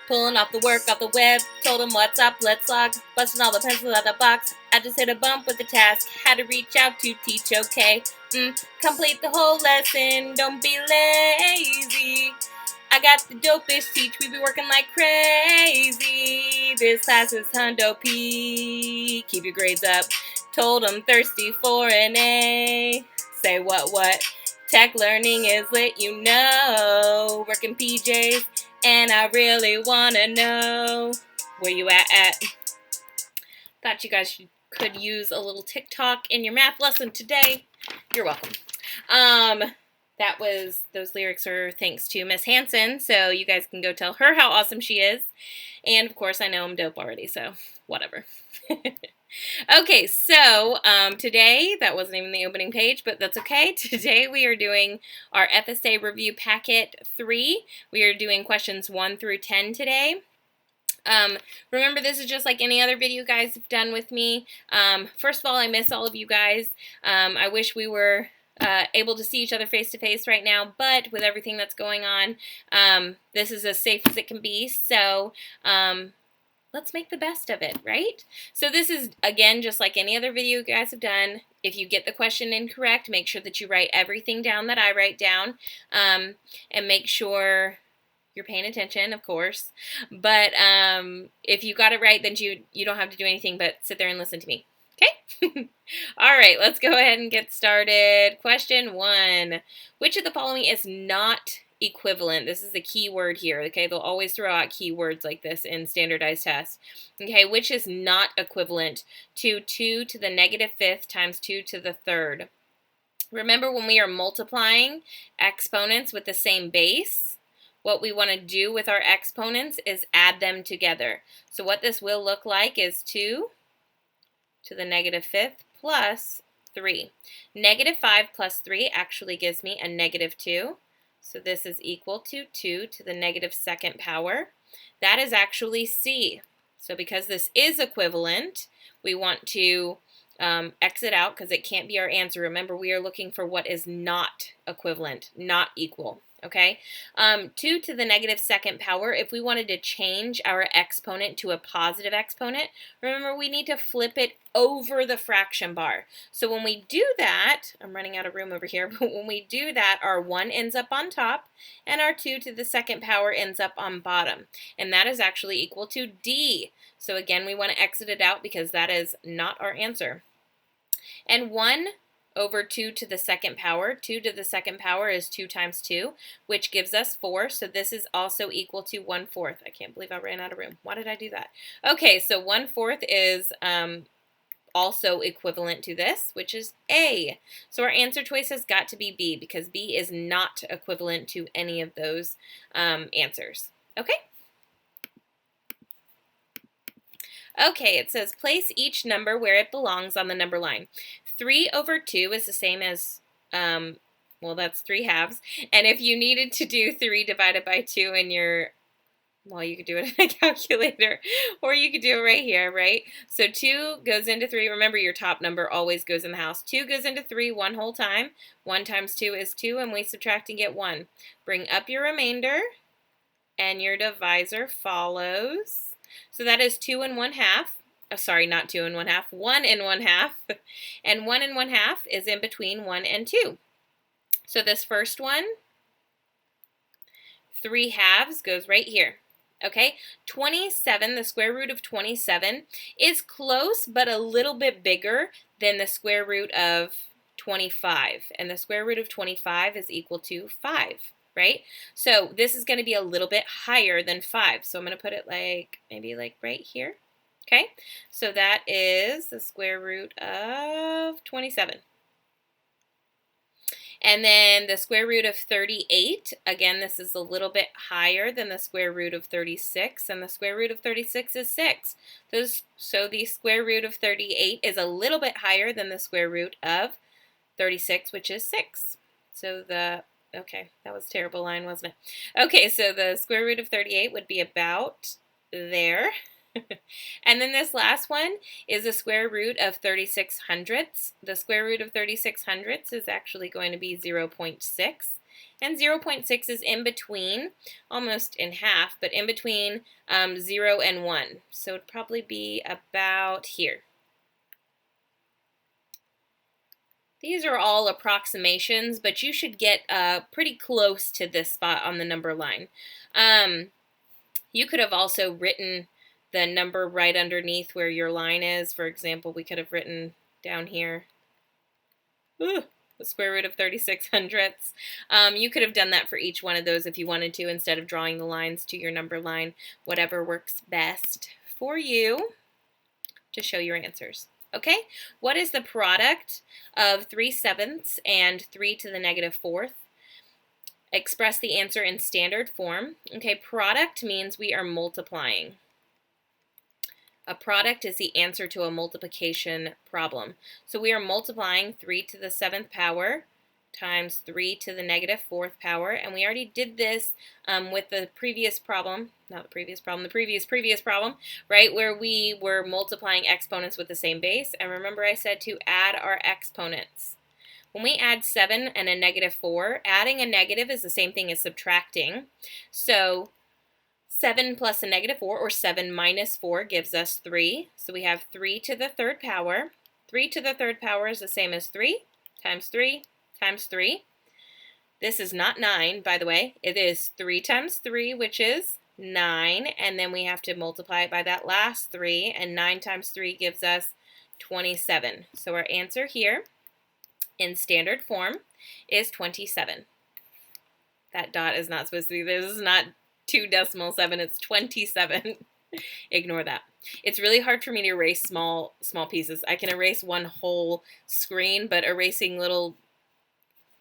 Pulling off the work off the web, told him what's up, let's log. Busting all the pencils out of the box, I just hit a bump with the task. Had to reach out to teach, okay? Complete the whole lesson, don't be lazy. I got the dopest teach, we be working like crazy. This class is Hundo P, keep your grades up. Told him thirsty for an A. Say what? Tech learning is lit, you know. Working PJs, and I really wanna know where you at. Thought you guys could use a little TikTok in your math lesson today. You're welcome. Those lyrics are thanks to Miss Hanson, so you guys can go tell her how awesome she is. And of course, I know I'm dope already, so whatever. Okay, so today, that wasn't even the opening page, but that's okay. Today we are doing our FSA Review Packet 3. We are doing questions 1 through 10 today. Remember, this is just like any other video you guys have done with me. First of all, I miss all of you guys. I wish we were able to see each other face to face right now, but with everything that's going on, this is as safe as it can be. So let's make the best of it, right? So this is, again, just like any other video you guys have done. If you get the question incorrect, make sure that you write everything down that I write down, and make sure you're paying attention, of course. But if you got it right, then you don't have to do anything but sit there and listen to me. Okay? All right, let's go ahead and get started. Question 1. Which of the following is not equivalent? This is the key word here, okay? They'll always throw out keywords like this in standardized tests. Okay, which is not equivalent to 2 to the negative 5th times 2 to the 3rd? Remember, when we are multiplying exponents with the same base, what we want to do with our exponents is add them together. So what this will look like is 2 to the negative 5th plus 3. Negative 5 plus 3 actually gives me a negative 2. So this is equal to 2 to the negative 2nd power. That is actually C. So because this is equivalent, we want to exit out because it can't be our answer. Remember, we are looking for what is not equivalent, not equal. Okay, 2 to the negative 2nd power, if we wanted to change our exponent to a positive exponent, remember we need to flip it over the fraction bar. So when we do that, I'm running out of room over here, but when we do that, our 1 ends up on top and our 2 to the 2nd power ends up on bottom. And that is actually equal to D. So again, we want to exit it out because that is not our answer. And 1 over 2 to the 2nd power. 2 to the 2nd power is 2 times 2, which gives us 4. So this is also equal to 1/4. I can't believe I ran out of room. Why did I do that? Okay, so 1/4 is also equivalent to this, which is A. So our answer choice has got to be B because B is not equivalent to any of those answers. Okay? Okay, it says place each number where it belongs on the number line. 3 over 2 is the same as, well, that's 3 halves. And if you needed to do 3 divided by 2 in your, well, you could do it in a calculator, or you could do it right here, right? So 2 goes into 3. Remember, your top number always goes in the house. 2 goes into 3 one whole time. 1 times 2 is 2, and we subtract and get 1. Bring up your remainder, and your divisor follows. So that is 2 and 1/2. Oh, sorry, not 2 and 1/2. 1 and 1/2. And 1 and 1/2 is in between 1 and 2. So this first one, 3 halves, goes right here. Okay, 27, the square root of 27, is close but a little bit bigger than the square root of 25. And the square root of 25 is equal to 5. Right? So this is going to be a little bit higher than 5. So I'm going to put it like, maybe like right here. Okay? So that is the square root of 27. And then the square root of 38, again, this is a little bit higher than the square root of 36, and the square root of 36 is 6. So the square root of 38 is a little bit higher than the square root of 36, which is 6. So okay, that was a terrible line, wasn't it? Okay, so the square root of 38 would be about there. And then this last one is the square root of 36 hundredths. The square root of 36 hundredths is actually going to be 0.6. And 0.6 is in between, almost in half, but in between 0 and 1. So it'd probably be about here. These are all approximations, but you should get pretty close to this spot on the number line. You could have also written the number right underneath where your line is. For example, we could have written down here, the square root of 36 hundredths. You could have done that for each one of those if you wanted to, instead of drawing the lines to your number line, whatever works best for you to show your answers. Okay, what is the product of 3/7 and 3 to the negative fourth? Express the answer in standard form. Okay, product means we are multiplying. A product is the answer to a multiplication problem. So we are multiplying 3 to the 7th power times 3 to the negative fourth power, and we already did this with the previous problem, not the previous problem, the previous problem, right, where we were multiplying exponents with the same base. And remember I said to add our exponents. When we add 7 and a negative 4, adding a negative is the same thing as subtracting. So 7 plus a negative 4, or 7 minus 4, gives us 3. So we have 3 to the third power. 3 to the third power is the same as 3 times 3 times 3. This is not 9, by the way. It is 3 times 3, which is 9. And then we have to multiply it by that last 3. And 9 times 3 gives us 27. So our answer here in standard form is 27. That dot is not supposed to be, this is not 2.7, it's 27. Ignore that. It's really hard for me to erase small pieces. I can erase one whole screen, but erasing little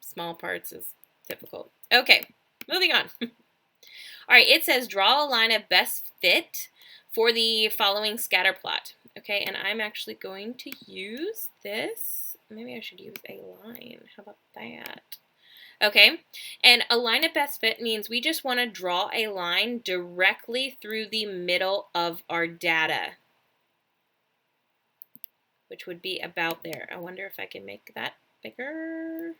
small parts is difficult. Okay, moving on. All right, it says draw a line of best fit for the following scatter plot. Okay, and I'm actually going to use this. Maybe I should use a line. How about that? Okay, and a line of best fit means we just want to draw a line directly through the middle of our data, which would be about there. I wonder if I can make that bigger.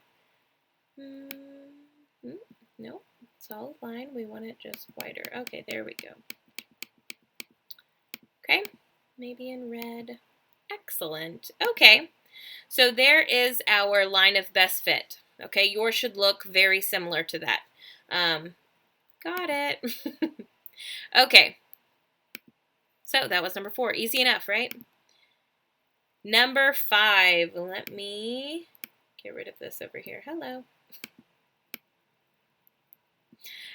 No, solid line. We want it just wider. Okay, there we go. Okay, maybe in red. Excellent. Okay, so there is our line of best fit. Okay, yours should look very similar to that. Got it. Okay, so that was number 4. Easy enough, right? Number 5. Let me get rid of this over here. Hello.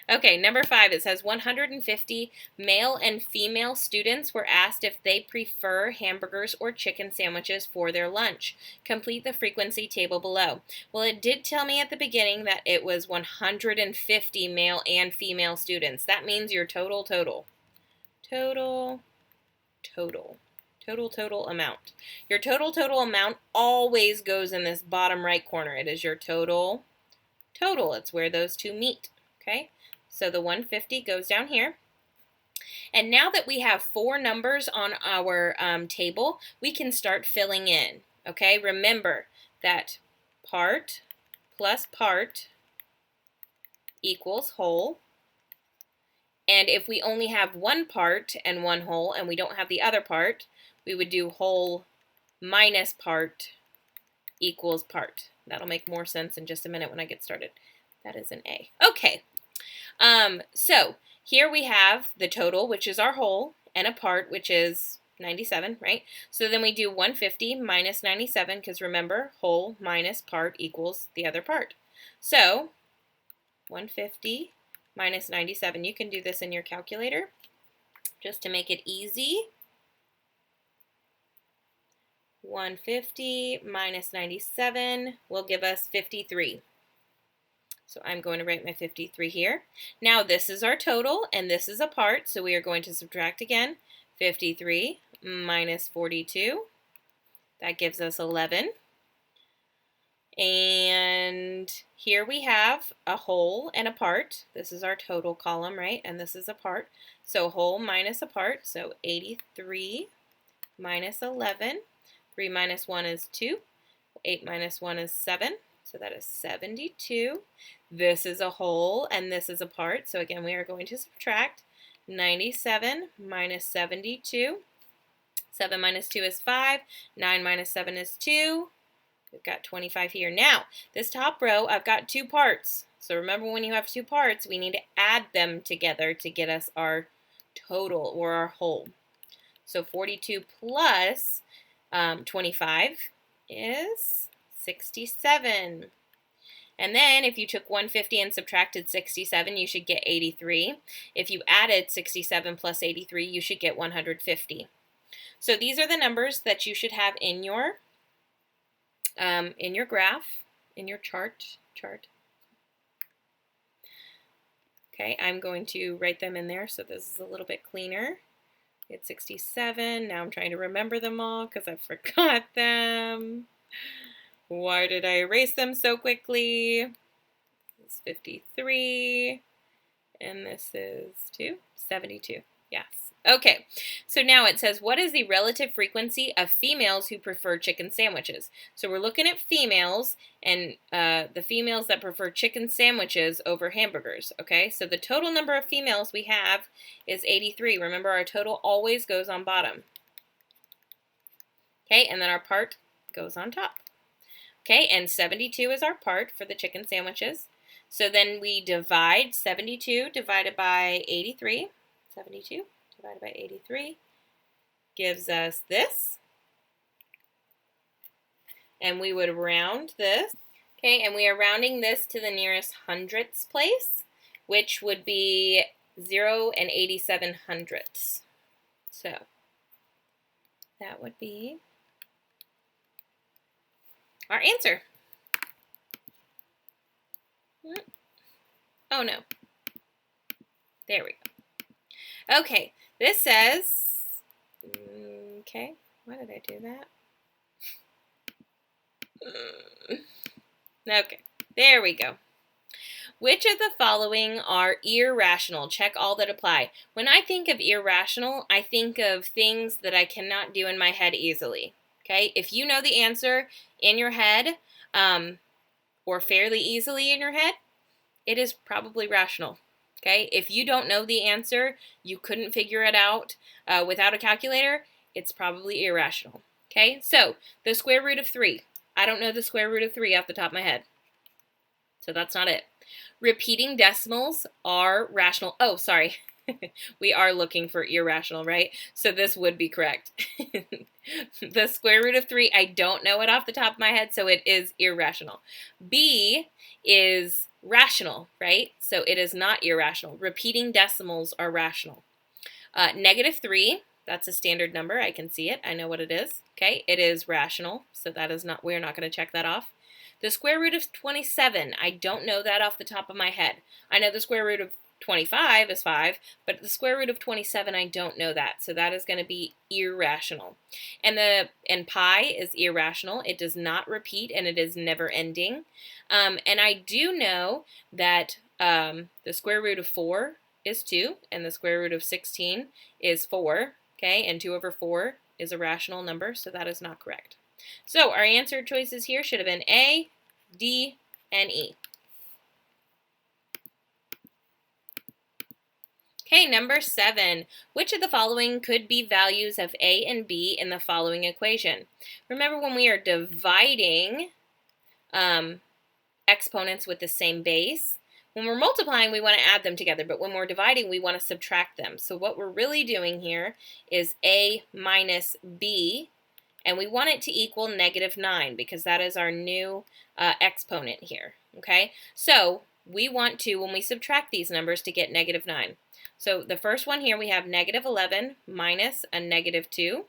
Okay, number 5, it says 150 male and female students were asked if they prefer hamburgers or chicken sandwiches for their lunch. Complete the frequency table below. Well, it did tell me at the beginning that it was 150 male and female students. That means your total amount. Your total amount always goes in this bottom right corner. It is your total. It's where those two meet, okay? So the 150 goes down here. And now that we have 4 numbers on our table, we can start filling in, okay? Remember that part plus part equals whole. And if we only have one part and one whole and we don't have the other part, we would do whole minus part equals part. That'll make more sense in just a minute when I get started. That is an A. Okay. So here we have the total, which is our whole, and a part, which is 97, right? So then we do 150 minus 97, because remember, whole minus part equals the other part. So 150 minus 97. You can do this in your calculator just to make it easy. 150 minus 97 will give us 53. So I'm going to write my 53 here. Now this is our total and this is a part, so we are going to subtract again. 53 minus 42, that gives us 11. And here we have a whole and a part. This is our total column, right? And this is a part. So whole minus a part. So 83 minus 11. 3 minus 1 is 2. 8 minus 1 is 7. So that is 72. This is a whole and this is a part. So again, we are going to subtract 97 minus 72. 7 minus 2 is 5. 9 minus 7 is 2. We've got 25 here. Now, this top row, I've got two parts. So remember, when you have two parts, we need to add them together to get us our total or our whole. So 42 plus 25 is 67. And then if you took 150 and subtracted 67, you should get 83. If you added 67 plus 83, you should get 150. So these are the numbers that you should have in your graph, in your chart. Okay, I'm going to write them in there so this is a little bit cleaner. It's 67. Now I'm trying to remember them all because I forgot them. Why did I erase them so quickly? This is 53. And this is 72. Yes. Okay, so now it says, what is the relative frequency of females who prefer chicken sandwiches? So we're looking at females and the females that prefer chicken sandwiches over hamburgers, okay? So the total number of females we have is 83. Remember, our total always goes on bottom. Okay, and then our part goes on top. Okay, and 72 is our part for the chicken sandwiches. So then we divide 72 divided by 83. 72 divided by 83 gives us this. And we would round this. Okay, and we are rounding this to the nearest hundredths place, which would be 0 and 87 hundredths. So that would be our answer. Oh no. There we go. Okay, this says, okay, why did I do that? Okay, there we go. Which of the following are irrational? Check all that apply. When I think of irrational, I think of things that I cannot do in my head easily. Okay, if you know the answer in your head, or fairly easily in your head, it is probably rational. Okay, if you don't know the answer, you couldn't figure it out without a calculator, it's probably irrational. Okay, so the square root of 3. I don't know the square root of 3 off the top of my head. So that's not it. Repeating decimals are rational. Oh, sorry. We are looking for irrational, right? So this would be correct. The square root of 3, I don't know it off the top of my head, so it is irrational. B is rational, right? So it is not irrational. Repeating decimals are rational. -3, that's a standard number. I can see it. I know what it is. Okay, it is rational, so that is not, we're not going to check that off. The square root of 27, I don't know that off the top of my head. I know the square root of 25 is 5, but the square root of 27, I don't know that. So that is going to be irrational. And pi is irrational. It does not repeat, and it is never ending. And I do know that the square root of 4 is 2, and the square root of 16 is 4. Okay, and 2 over 4 is a rational number, so that is not correct. So our answer choices here should have been A, D, and E. Okay, number 7. Which of the following could be values of A and B in the following equation? Remember, when we are dividing exponents with the same base, when we're multiplying, we want to add them together, but when we're dividing, we want to subtract them. So what we're really doing here is A minus B, and we want it to equal -9 because that is our new exponent here, okay? So we want to, when we subtract these numbers, to get -9. So the first one here, we have -11 minus a -2.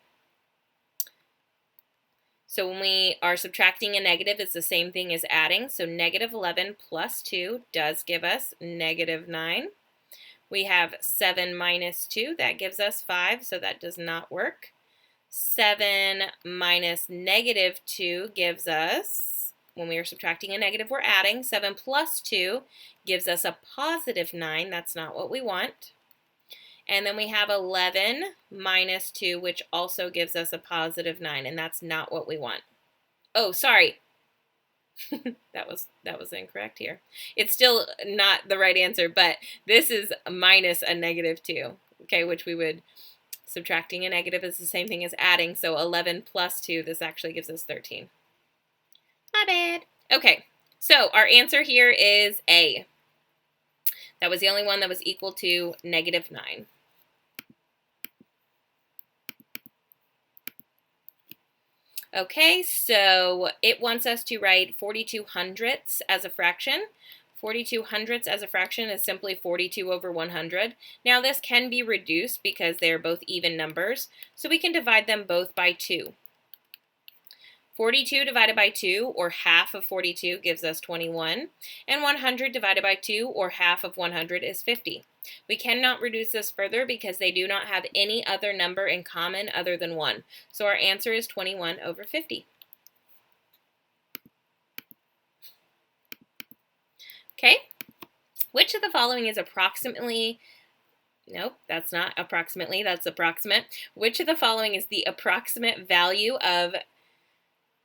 So when we are subtracting a negative, it's the same thing as adding. So -11 plus 2 does give us -9. We have 7 minus 2. That gives us 5, so that does not work. 7 minus -2 gives us when we are subtracting a negative, we're adding. 7 plus 2 gives us a positive 9. That's not what we want. And then we have 11 minus 2, which also gives us a positive 9, and that's not what we want. Oh, sorry. that was incorrect here. It's still not the right answer, but this is minus a negative 2, okay, which we would, subtracting a negative is the same thing as adding, so 11 plus 2, this actually gives us 13. My bad. Okay, so our answer here is A. That was the only one that was equal to negative 9. Okay, so it wants us to write 42 hundredths as a fraction. 42 hundredths as a fraction is simply 42 over 100. Now this can be reduced because they're both even numbers, so we can divide them both by 2. 42 divided by 2, or half of 42, gives us 21, and 100 divided by 2, or half of 100, is 50. We cannot reduce this further because they do not have any other number in common other than 1. So our answer is 21 over 50. Okay, which of the following is approximately, nope, that's not approximately, that's approximate. Which of the following is the approximate value of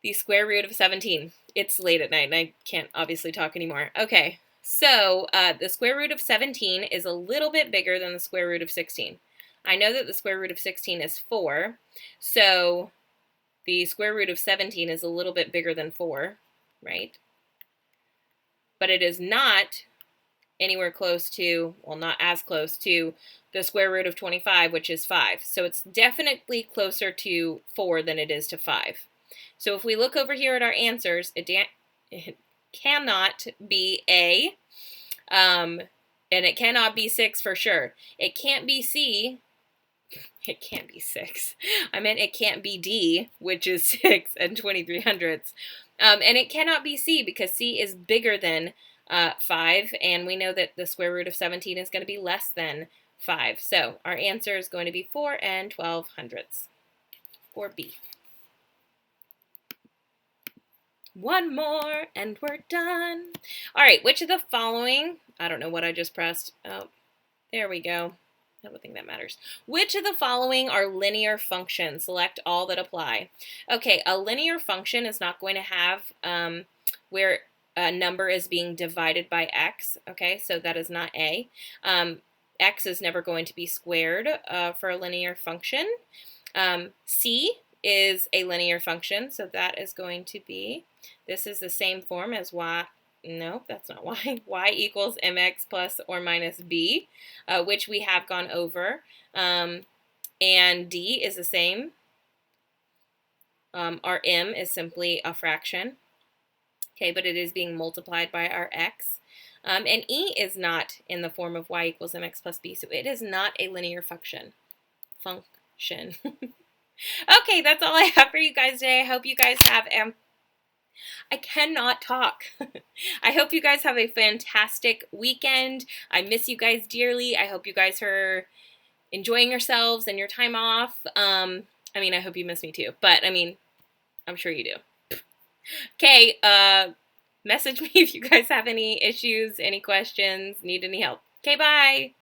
the square root of 17? It's late at night and I can't obviously talk anymore. Okay, so the square root of 17 is a little bit bigger than the square root of 16. I know that the square root of 16 is 4, so the square root of 17 is a little bit bigger than 4, right? But it is not anywhere close to, well, not as close to the square root of 25, which is 5. So it's definitely closer to 4 than it is to 5. So if we look over here at our answers, it cannot be A, and it cannot be 6 for sure. It can't be C. It can't be 6. I meant it can't be D, which is 6 and 23 hundredths. And it cannot be C because C is bigger than 5, and we know that the square root of 17 is going to be less than 5. So our answer is going to be 4 and 12 hundredths, or B. One more and we're done. All right, which of the following, I don't know what I just pressed. Oh, there we go. I don't think that matters. Which of the following are linear functions? Select all that apply. Okay, a linear function is not going to have where a number is being divided by x. Okay, so that is not A. X is never going to be squared for a linear function. C is a linear function, so that is going to be, this is the same form as y, no, that's not y, y equals mx plus or minus b, which we have gone over, and d is the same. Our m is simply a fraction, okay, but it is being multiplied by our x. And e is not in the form of y equals mx plus b, so it is not a linear function. Okay, that's all I have for you guys today. I hope you guys have, I cannot talk. I hope you guys have a fantastic weekend. I miss you guys dearly. I hope you guys are enjoying yourselves and your time off. I mean, I hope you miss me too, but I mean, I'm sure you do. Okay, message me if you guys have any issues, any questions, need any help. Okay, bye.